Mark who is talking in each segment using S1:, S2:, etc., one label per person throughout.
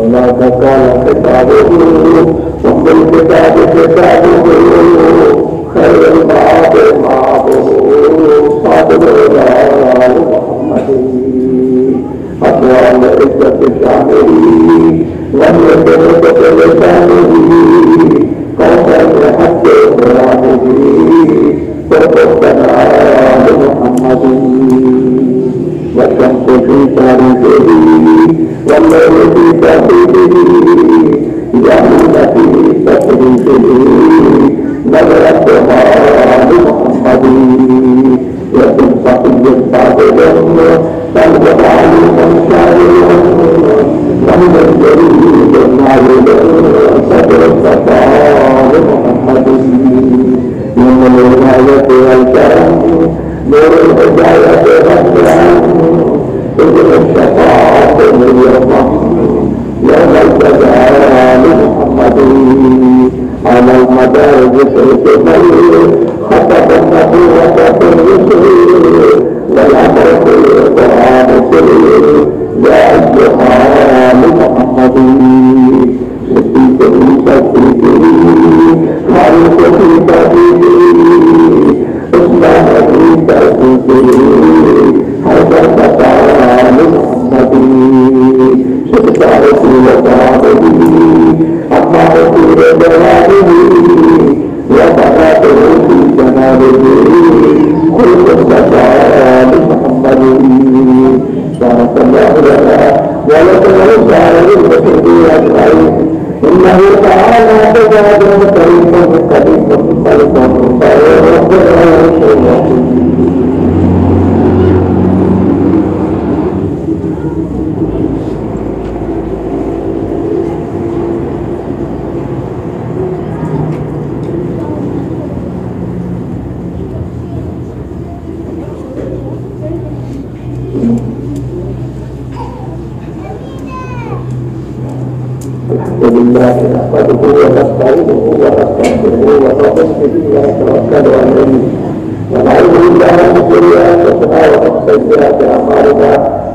S1: صلاتك كتابه وبالكتاب كتابه خير المعاد معاده صادق الرجال محمد أطوال عزة شامله لم يكن بلسانه قوما لحق قرانه وقفتنا لمحمد والشمس في تاريخه والليل في تهديده يعلم في تشريفه نظرتها لمحمد يكن صحي صادق تنبغ عليم شاعر ومن الجليل المعلم صدر الصفاء لمحمد من العناية والكرم نور الهداية والسلام اجر الشفاعة لليوم يوم الجزاء لمحمد على المدارج في الكبر خطب النبوة في الرسل والأمر في القرآن الكريم يا أيها لمحمد صديق في تصديقه خالق في تصديقه إسلام في تصديقه هذا الفتاة لمحمد شفاء في وفاته أما في جلاله وفاته في جماله كل الفتاة لمحمد بارك الله لنا ولكم ولسائر المسلمين أجمعين إنه تعالى جواد كريم قديم خلق لله نحمده ونستعينه ونستغفره ونؤمن به ونتوكل عليه ونعوذ بالله من شرور انفسنا ومن سيئات اعمالنا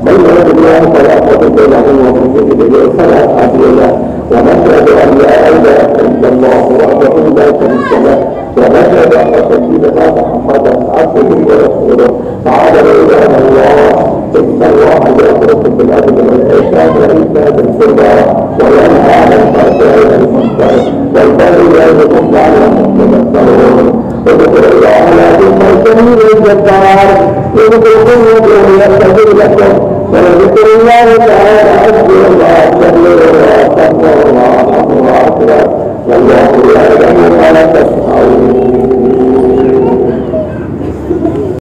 S1: من يهد الله فلا مضل له ومن يضلل فلا هادي له ونشهد ان لا اله الا الله وحده لا شريك له ونشهد ان سيدنا محمدا عبده ورسوله تعالى عباد الله إن الله يأمركم بالعدل والإحسان وإيتاء ذي القربى وينهى عن الفحشاء والمنكر والبغي يعظكم لعلكم تذكرون اذكروا الله العظيم الجليل الجبار يذكركم ويغفر لكم ولذكر الله تعالى أكبر وأكبر وأكبر وأكبر والله يعلم ما تكتمون